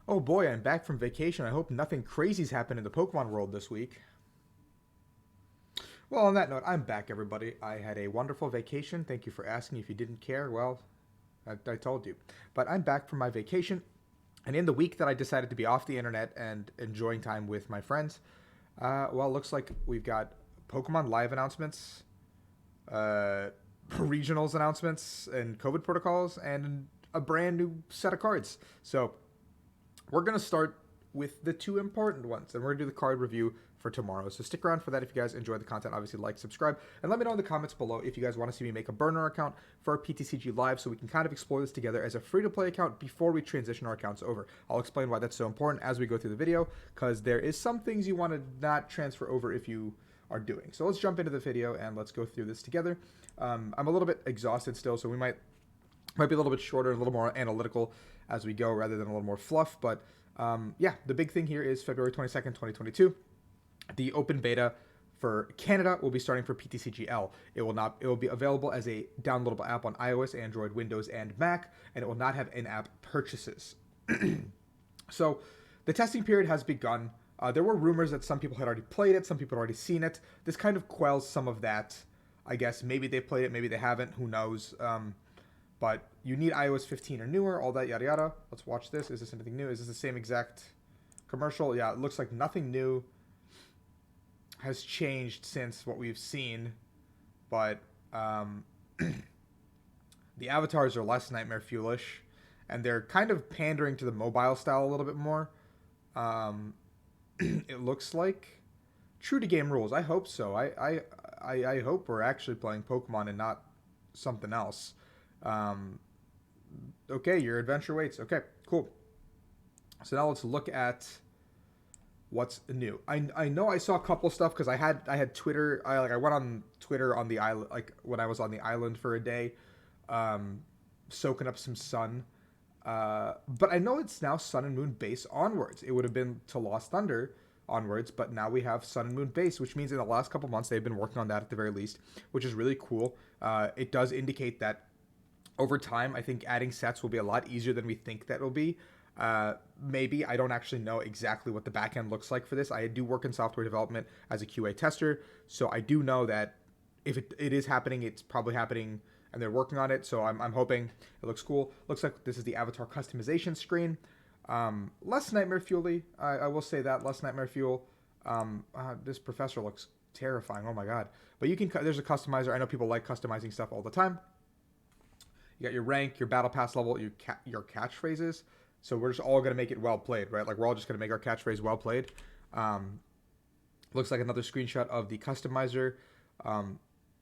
Oh boy, I'm back from vacation. I hope nothing crazy's happened in the Pokemon world this week. Well, on that note, I'm back, everybody. I had a wonderful vacation. Thank you for asking. If you didn't care, well, I told you. But I'm back from my vacation, and in the week that I decided to be off the internet and enjoying time with my friends, well, looks like we've got Pokemon Live announcements, uh, regionals announcements, and COVID protocols, and a brand new set of cards. So we're going to start with the two important ones, and we're going to do the card review for tomorrow. So stick around for that if you guys enjoy the content. Obviously, like, subscribe, and let me know in the comments below if you guys want to see me make a burner account for PTCG Live so we can kind of explore this together as a free-to-play account before we transition our accounts over. I'll explain why that's so important as we go through the video, because there is some things you want to not transfer over if you are doing. So let's jump into the video and let's go through this together. I'm a little bit exhausted still, so we might be a little bit shorter, a little more analytical as we go rather than a little more fluff, but yeah, the big thing here is February 22nd, 2022. The open beta for Canada will be starting for PTCGL. It will be available as a downloadable app on iOS, Android, Windows, and Mac, and it will not have in-app purchases. So the testing period has begun. There were rumors that some people had already played it, some people had already seen it. This kind of quells some of that. I guess maybe they played it, maybe they haven't, who knows. But you need iOS 15 or newer, all that yada yada. Let's watch this. Is this anything new? Is this the same exact commercial? Yeah, it looks like nothing new has changed since what we've seen. But the avatars are less Nightmare Fuelish, and they're kind of pandering to the mobile style a little bit more. It looks like true to game rules. I hope so. I hope we're actually playing Pokemon and not something else. Um, okay, your adventure waits. Okay, cool. So now let's look at what's new. I know I saw a couple stuff because I had Twitter. I went on Twitter on the island, like when I was on the island for a day, soaking up some sun. But I know it's now Sun and Moon base onwards. It would have been to Lost Thunder onwards, but now we have Sun and Moon base, which means in the last couple months they've been working on that at the very least, which is really cool. It does indicate that over time, I think adding sets will be a lot easier than we think that it'll be. Maybe I don't actually know exactly what the backend looks like for this. I do work in software development as a QA tester, so I do know that if it is happening, it's probably happening, and they're working on it. So I'm hoping it looks cool. Looks like this is the avatar customization screen. Less Nightmare Fuel-y, I will say that, less Nightmare Fuel. This professor looks terrifying. Oh my god! But you can. There's a customizer. I know people like customizing stuff all the time. You got your rank, your battle pass level, your catchphrases. So we're just all gonna make it well played, right? Like we're all just gonna make our catchphrase well played. Looks like another screenshot of the customizer.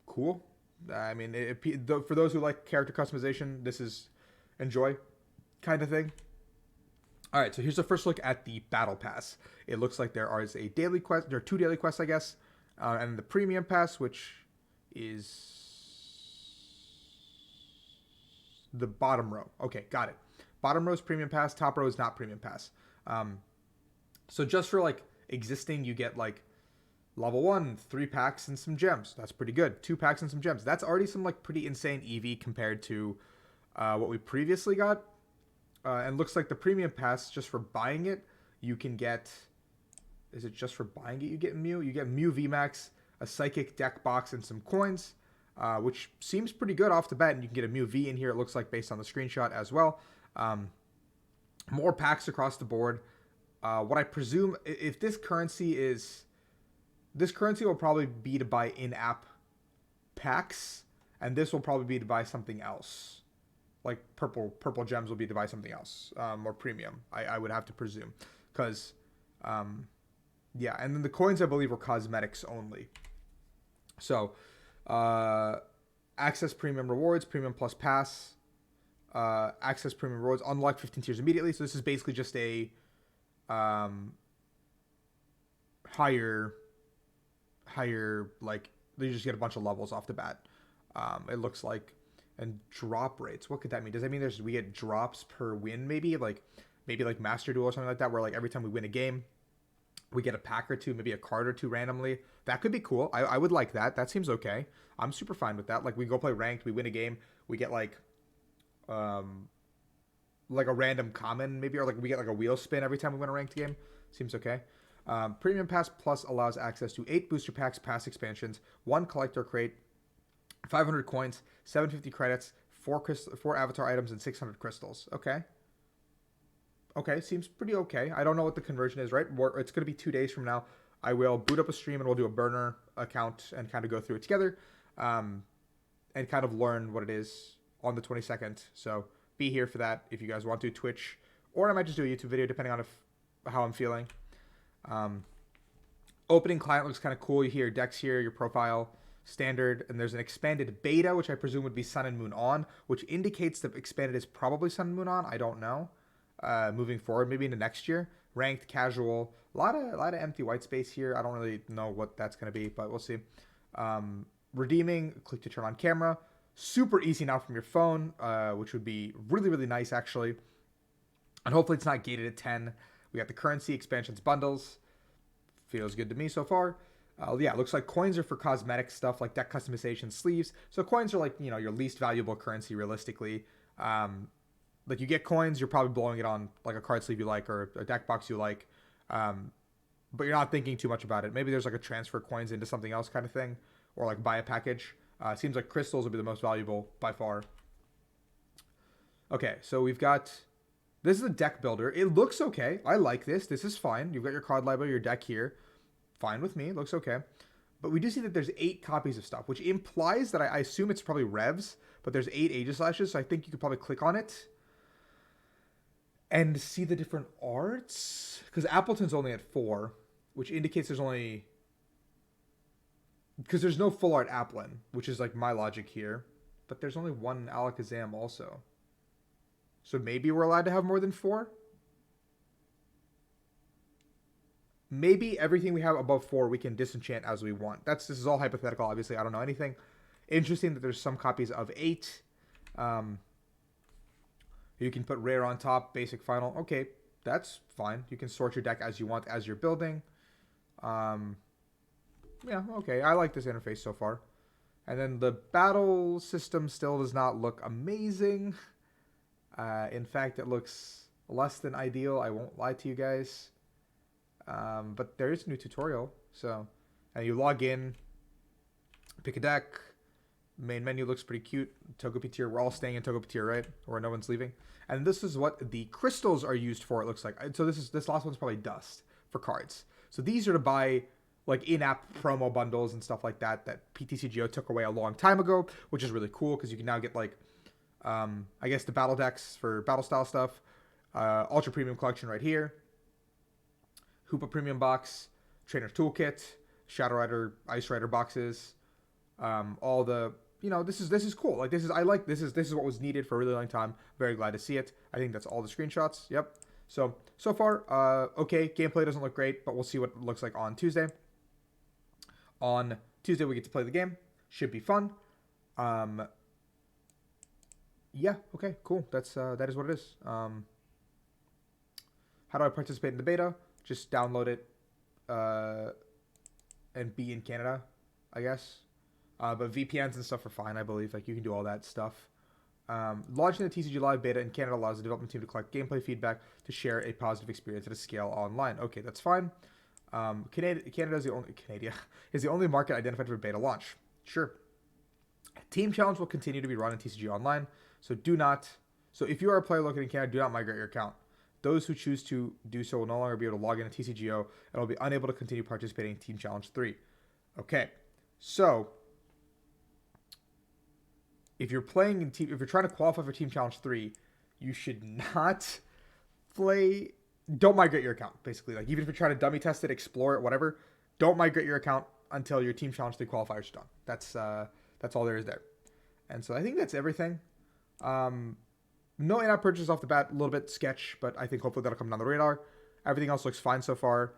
Cool. I mean, for those who like character customization, this is enjoy kind of thing. All right, so here's the first look at the battle pass. It looks like there is a daily quest. There are two daily quests, I guess, and the premium pass, which is the bottom row. Okay, got it. Bottom row is premium pass. Top row is not premium pass. So just for like existing, you get like level 1, 3 packs and some gems. That's pretty good. 2 packs and some gems. That's already some like pretty insane EV compared to what we previously got. And looks like the premium pass, just for buying it, you can get. Is it just for buying it? You get Mew. You get Mew VMAX, a Psychic deck box, and some coins. Which seems pretty good off the bat, and you can get a Mew V in here, it looks like, based on the screenshot as well. More packs across the board. What I presume, if this currency will probably be to buy in-app packs, and this will probably be to buy something else. Like purple gems will be to buy something else, more premium, I would have to presume. Because, yeah, and then the coins, I believe, were cosmetics only. So, access premium rewards, premium plus pass, access premium rewards, unlock 15 tiers immediately. So this is basically just a higher, like, you just get a bunch of levels off the bat. It looks like. And drop rates, what could that mean? Does that mean we get drops per win, maybe like Master Duel or something like that, where like every time we win a game we get a pack or two, maybe a card or two randomly? That could be cool. I would like that. That seems okay. I'm super fine with that. Like, we go play ranked, we win a game, we get like like a random common maybe, or like we get like a wheel spin every time we win a ranked game. Seems okay. Premium Pass Plus allows access to 8 booster packs, pass expansions, 1 collector crate, 500 coins, 750 credits, 4 avatar items, and 600 crystals. Okay. Okay, seems pretty okay. I don't know what the conversion is, right? It's going to be 2 days from now. I will boot up a stream and we'll do a burner account and kind of go through it together, and kind of learn what it is on the 22nd. So be here for that if you guys want to. Twitch, or I might just do a YouTube video depending on how I'm feeling. Opening client looks kind of cool. You hear decks here, your profile, standard, and there's an expanded beta, which I presume would be Sun and Moon on, which indicates the expanded is probably Sun and Moon on. I don't know. Moving forward, maybe into next year. Ranked, casual, a lot of empty white space here. I don't really know what that's going to be, but we'll see. Redeeming, click to turn on camera. Super easy now from your phone, which would be really, really nice, actually. And hopefully it's not gated at 10. We got the currency, expansions, bundles. Feels good to me so far. Yeah, it looks like coins are for cosmetic stuff like deck customization, sleeves. So coins are like, you know, your least valuable currency realistically. Like you get coins, you're probably blowing it on like a card sleeve you like or a deck box you like. But you're not thinking too much about it. Maybe there's like a transfer coins into something else kind of thing, or like buy a package. Seems like crystals will be the most valuable by far. Okay, so we've got, this is a deck builder. It looks okay. I like this. This is fine. You've got your card library, your deck here. Fine with me. It looks okay. But we do see that there's 8 copies of stuff, which implies that I assume it's probably revs, but there's 8 Aegislashes, so I think you could probably click on it and see the different arts. Because Appleton's only at 4, which indicates there's only, because there's no full art Applin, which is like my logic here. But there's only 1 Alakazam also. So maybe we're allowed to have more than 4? Maybe everything we have above 4 we can disenchant as we want. This is all hypothetical, obviously. I don't know anything. Interesting that there's some copies of 8. You can put rare on top, basic final. Okay, that's fine. You can sort your deck as you want as you're building. Yeah, okay. I like this interface so far. And then the battle system still does not look amazing. In fact, it looks less than ideal. I won't lie to you guys. But there is a new tutorial. So, and you log in, pick a deck. Main menu looks pretty cute. Togepi tier. We're all staying in Togepi tier, right? Or no one's leaving. And this is what the crystals are used for, it looks like. So this last one's probably dust for cards. So these are to buy like in-app promo bundles and stuff like that PTCGO took away a long time ago, which is really cool because you can now get like, I guess the battle decks for battle style stuff. Ultra Premium Collection right here. Hoopa Premium Box. Trainer's Toolkit. Shadow Rider, Ice Rider boxes. All the, you know, this is cool. Like this is what was needed for a really long time. Very glad to see it. I think that's all the screenshots. Yep. So far, okay. Gameplay doesn't look great, but we'll see what it looks like on Tuesday. On Tuesday, we get to play the game. Should be fun. Yeah. Okay. Cool. That is what it is. How do I participate in the beta? Just download it, and be in Canada, I guess. But VPNs and stuff are fine, I believe. Like, you can do all that stuff. Launching the TCG Live beta in Canada allows the development team to collect gameplay feedback to share a positive experience at a scale online. Okay, that's fine. Canada is the only market identified for beta launch. Sure. Team Challenge will continue to be run in TCG Online, so if you are a player located in Canada, do not migrate your account. Those who choose to do so will no longer be able to log in to TCGO and will be unable to continue participating in Team Challenge 3. Okay, so if you're trying to qualify for Team Challenge 3, you should not play. Don't migrate your account, basically. Like, even if you're trying to dummy test it, explore it, whatever, don't migrate your account until your Team Challenge 3 qualifiers are done. That's all there is there. And so I think that's everything. No in-app purchase off the bat, a little bit sketch, but I think hopefully that'll come down the radar. Everything else looks fine so far.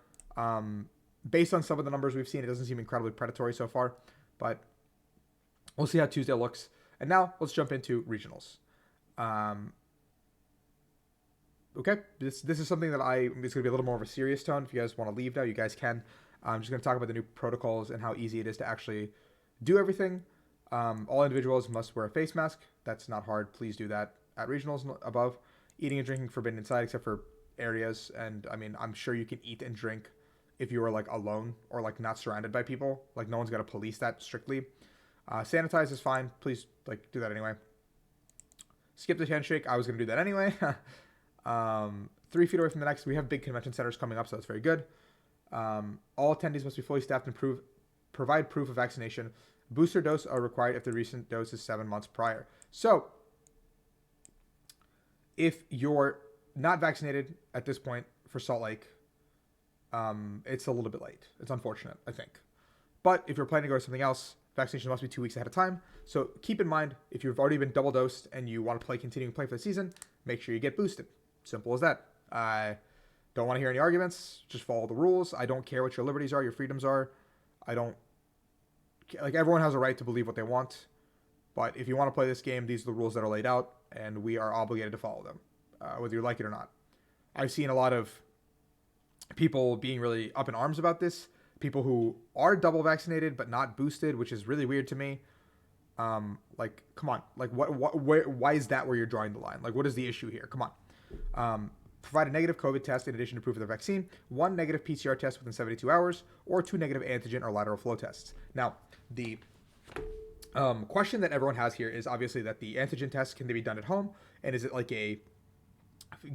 Based on some of the numbers we've seen, it doesn't seem incredibly predatory so far, but we'll see how Tuesday looks. And now let's jump into regionals. Okay, this is something that it's going to be a little more of a serious tone. If you guys want to leave now, you guys can. I'm just going to talk about the new protocols and how easy it is to actually do everything. All individuals must wear a face mask. That's not hard. Please do that at regionals above. Eating and drinking forbidden inside except for areas. And I mean, I'm sure you can eat and drink if you were like alone or like not surrounded by people. Like no one's got to police that strictly. Sanitize is fine. Please like do that anyway. Skip the handshake. I was going to do that anyway. 3 feet away from the next. We have big convention centers coming up, so that's very good. All attendees must be fully staffed and provide proof of vaccination. Booster dose are required if the recent dose is 7 months prior. So, if you're not vaccinated at this point for Salt Lake, it's a little bit late. It's unfortunate, I think. But if you're planning to go to something else, vaccination must be 2 weeks ahead of time. So keep in mind, if you've already been double dosed and you want to continue to play for the season, make sure you get boosted. Simple as that. I don't want to hear any arguments. Just follow the rules. I don't care what your liberties are, your freedoms are. I don't like everyone has a right to believe what they want. But if you want to play this game, these are the rules that are laid out, and we are obligated to follow them, whether you like it or not. I've seen a lot of people being really up in arms about this. People who are double vaccinated but not boosted, which is really weird to me. Like, come on. Like, why is that where you're drawing the line? Like, what is the issue here? Come on. Provide a negative COVID test in addition to proof of the vaccine, 1 negative PCR test within 72 hours, or 2 negative antigen or lateral flow tests. Now, the question that everyone has here is obviously that the antigen test can they be done at home, and is it like a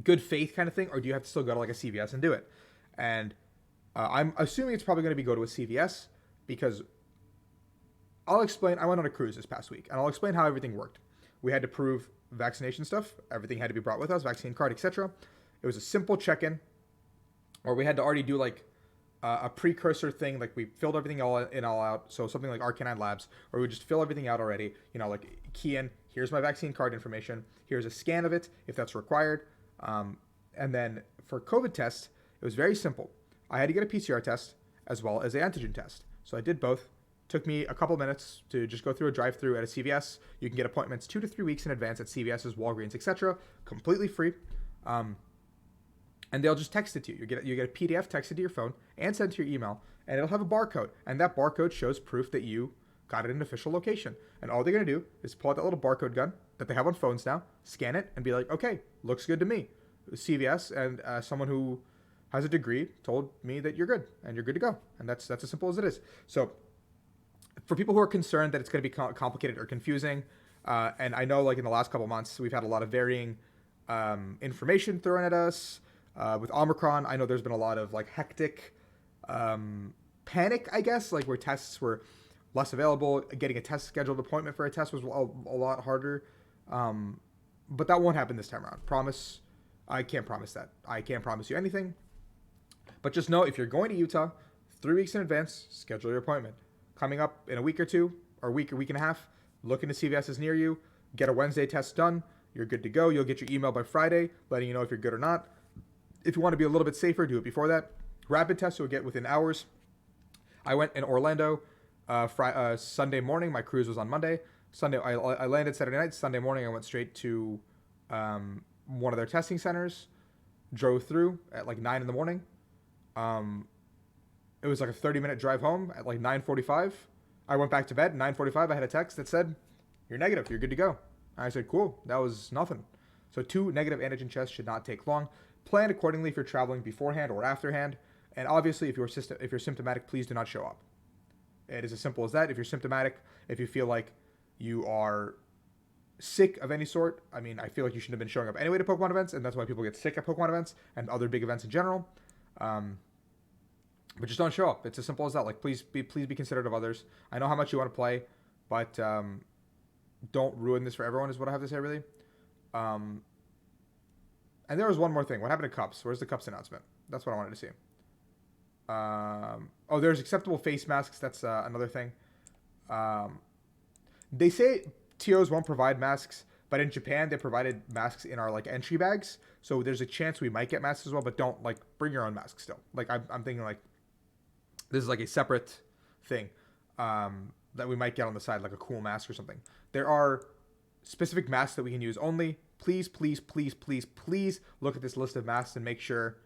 good faith kind of thing, or do you have to still go to like a CVS and do it? And I'm assuming it's probably going to be go to a CVS because I'll explain. I went on a cruise this past week, and I'll explain how everything worked. We had to prove vaccination stuff. Everything had to be brought with us, vaccine card, etc. It was a simple check-in, or we had to already do like a precursor thing. Like we filled everything all in, all out. So something like Arcanine Labs, or we just fill everything out already. You know, like key in, here's my vaccine card information. Here's a scan of it if that's required. And then for COVID tests, it was very simple. I had to get a PCR test as well as an antigen test. So I did both. Took me a couple minutes to just go through a drive-through at a CVS. You can get appointments 2 to 3 weeks in advance at CVS's, Walgreens, etc. Completely free. And they'll just text it to you. You get a PDF texted to your phone and sent to your email, and it'll have a barcode. And that barcode shows proof that you got it in an official location. And all they're going to do is pull out that little barcode gun that they have on phones now, scan it, and be like, okay, looks good to me. CVS and someone who has a degree told me that you're good and you're good to go. And that's as simple as it is. So for people who are concerned that it's going to be complicated or confusing, and I know like in the last couple months, we've had a lot of varying information thrown at us. With Omicron, I know there's been a lot of like hectic panic, I guess, like where tests were less available. Getting a test scheduled appointment for a test was a lot harder. But that won't happen this time around. Promise. I can't promise that. I can't promise you anything. But just know if you're going to Utah 3 weeks in advance, schedule your appointment. Coming up in a week or two, or a week and a half, look into CVS's near you, get a Wednesday test done. You're good to go. You'll get your email by Friday letting you know if you're good or not. If you want to be a little bit safer, do it before that. Rapid tests you'll get within hours. I went in Orlando Sunday morning. My cruise was on Monday. Sunday, I landed Saturday night. Sunday morning, I went straight to one of their testing centers. Drove through at like 9 in the morning. It was like a 30-minute drive home at like 9:45. I went back to bed. 9:45, I had a text that said, "You're negative. You're good to go." I said, "Cool." That was nothing. So 2 negative antigen tests should not take long. Plan accordingly if you're traveling beforehand or afterhand. And obviously, if you're symptomatic, please do not show up. It is as simple as that. If you're symptomatic, if you feel like you are sick of any sort, I mean, I feel like you shouldn't have been showing up anyway to Pokemon events, and that's why people get sick at Pokemon events and other big events in general. But just don't show up. It's as simple as that. Like, please be considerate of others. I know how much you want to play, but don't ruin this for everyone is what I have to say, really. And there was one more thing. What happened to Cups? Where's the Cups announcement? That's what I wanted to see. Oh, there's acceptable face masks. That's another thing. They say TOs won't provide masks, but in Japan they provided masks in our like entry bags. So there's a chance we might get masks as well, but don't like bring your own mask still. Like I'm thinking like this is like a separate thing that we might get on the side, like a cool mask or something. There are specific masks that we can use only. Please look at this list of masks and make sure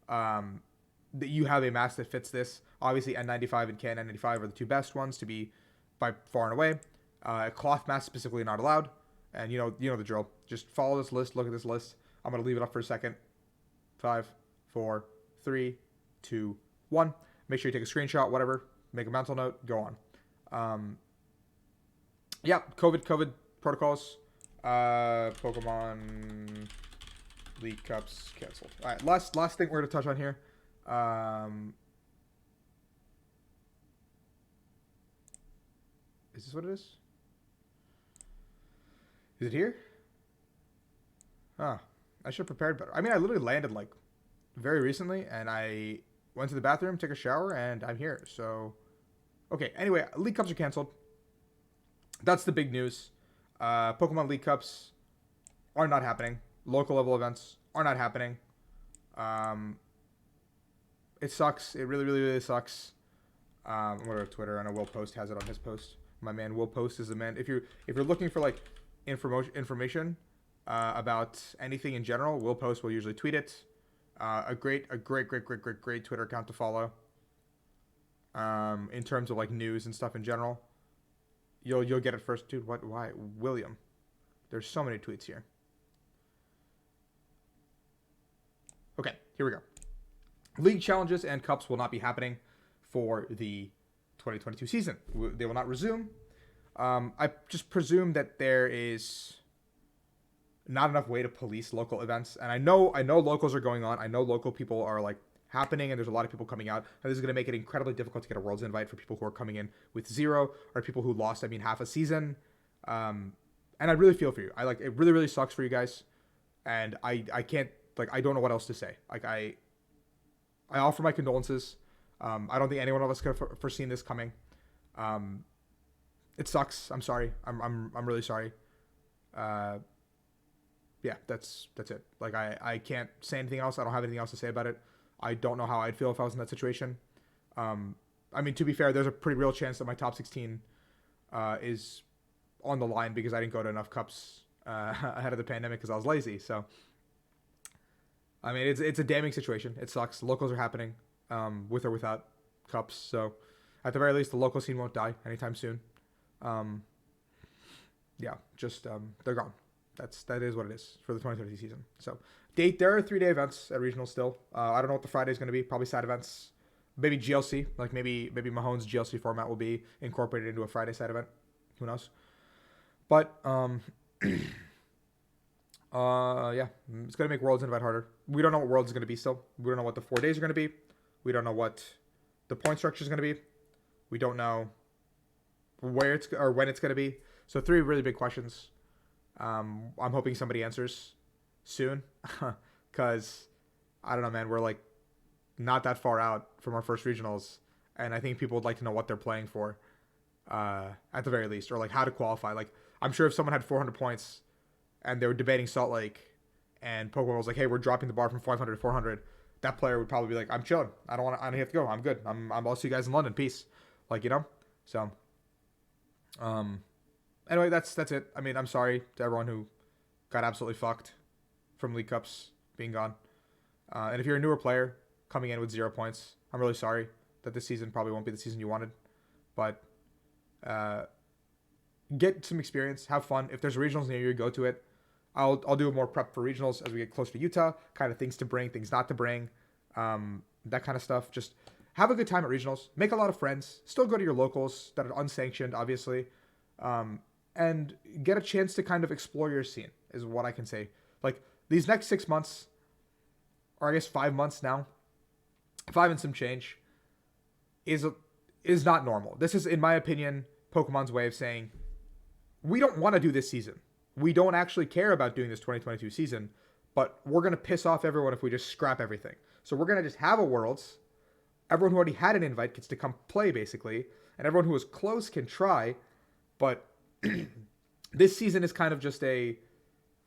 that you have a mask that fits this. Obviously, N95 and KN95 are the 2 best ones to be by far and away. Cloth masks specifically not allowed. And you know the drill. Just follow this list. Look at this list. I'm going to leave it up for a second. 5, 4, 3, 2, 1. Make sure you take a screenshot, whatever. Make a mental note. Go on. Yeah, COVID protocols. Pokemon League Cups canceled. All right, last thing we're going to touch on here. Is this what it is? Is it here? I should have prepared better. I mean, I literally landed like very recently, and I went to the bathroom, took a shower, and I'm here. So, okay. Anyway, League Cups are canceled. That's the big news. Pokemon League Cups are not happening. Local level events are not happening. It sucks. It really, really, really sucks. What are Twitter? I know Will Post has it on his post. My man Will Post is the man. If you're looking for like information about anything in general, Will Post will usually tweet it. A great Twitter account to follow. In terms of like news and stuff in general, you'll get it first, dude. What? Why, William? There's so many tweets here. Okay, here we go. League challenges and cups will not be happening for the 2022 season. They will not resume. I just presume that there is not enough way to police local events, and I know locals are going on. I know local people are like happening, and there's a lot of people coming out, and this is going to make it incredibly difficult to get a Worlds invite for people who are coming in with 0 or people who lost, half a season. And I really feel for you. It really, really sucks for you guys, and I can't, I don't know what else to say. I offer my condolences. I don't think any one of us could have foreseen this coming. It sucks. I'm sorry. I'm really sorry. Yeah, that's it. I can't say anything else. I don't have anything else to say about it. I don't know how I'd feel if I was in that situation. To be fair, there's a pretty real chance that my top 16 is on the line because I didn't go to enough cups ahead of the pandemic because I was lazy. So, it's a damning situation. It sucks. Locals are happening with or without cups. So, at the very least, the local scene won't die anytime soon. They're gone. That is what it is for the 2030 season. So, there are 3-day events at regional still. I don't know what the Friday is going to be. Probably side events. Maybe GLC. Maybe Mahone's GLC format will be incorporated into a Friday side event. Who knows? But yeah, it's going to make Worlds invite harder. We don't know what Worlds is going to be still. We don't know what the 4 days are going to be. We don't know what the point structure is going to be. We don't know where it's or when it's going to be. So 3 really big questions. I'm hoping somebody answers soon, because I don't know, man. We're not that far out from our first regionals, and I think people would like to know what they're playing for, at the very least, or how to qualify. I'm sure if someone had 400 points and they were debating Salt Lake, and Pokemon was like, "Hey, we're dropping the bar from 500 to 400," that player would probably be like, "I'm chilling. I don't have to go. I'm good. I'll see you guys in London. Peace." So, anyway, that's it. I'm sorry to everyone who got absolutely fucked from League Cups being gone. And if you're a newer player coming in with 0 points, I'm really sorry that this season probably won't be the season you wanted. But get some experience, have fun. If there's regionals near you, go to it. I'll do more prep for regionals as we get closer to Utah, kind of things to bring, things not to bring, that kind of stuff. Just have a good time at regionals. Make a lot of friends. Still go to your locals that are unsanctioned, obviously. And get a chance to kind of explore your scene is what I can say. These next 6 months, or I guess 5 months now, 5 and some change, is not normal. This is, in my opinion, Pokemon's way of saying, we don't want to do this season. We don't actually care about doing this 2022 season, but we're going to piss off everyone if we just scrap everything. So we're going to just have a Worlds. Everyone who already had an invite gets to come play, basically. And everyone who was close can try. But this season is kind of just a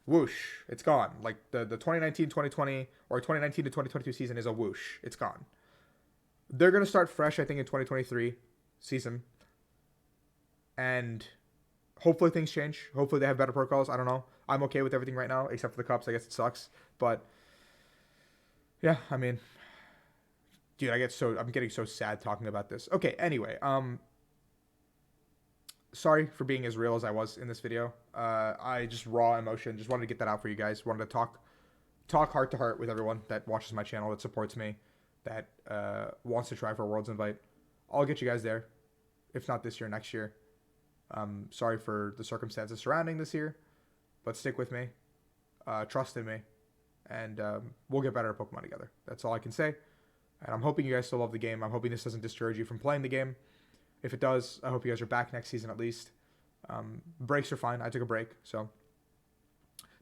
whoosh. It's gone. The 2019-2020 or 2019 to 2022 season is a whoosh. It's gone. They're going to start fresh, I think, in 2023 season. And hopefully things change. Hopefully they have better protocols. I don't know. I'm okay with everything right now, except for the cups. I guess it sucks. But yeah, dude, I'm getting so sad talking about this. Okay, anyway, sorry for being as real as I was in this video. I just raw emotion. Just wanted to get that out for you guys. Wanted to talk talk heart to heart with everyone that watches my channel, that supports me, that wants to try for a Worlds invite. I'll get you guys there, if not this year, next year. Sorry for the circumstances surrounding this year, but stick with me, trust in me, and we'll get better at Pokemon together. That's all I can say. And I'm hoping you guys still love the game. I'm hoping this doesn't discourage you from playing the game. If it does, I hope you guys are back next season at least. Breaks are fine. I took a break, so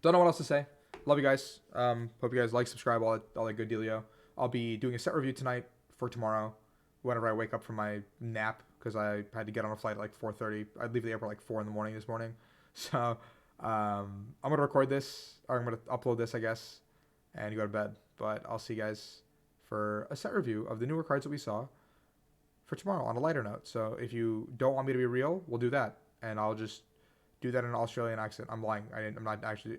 don't know what else to say. Love you guys. Hope you guys like, subscribe, all that good dealio. I'll be doing a set review tonight for tomorrow, whenever I wake up from my nap, because I had to get on a flight at like 4:30. I'd leave the airport like 4 in the morning this morning. So I'm gonna record this, or I'm gonna upload this, I guess, and go to bed. But I'll see you guys for a set review of the newer cards that we saw for tomorrow on a lighter note. So if you don't want me to be real, we'll do that, and I'll just do that in an Australian accent. I'm lying. I'm not actually.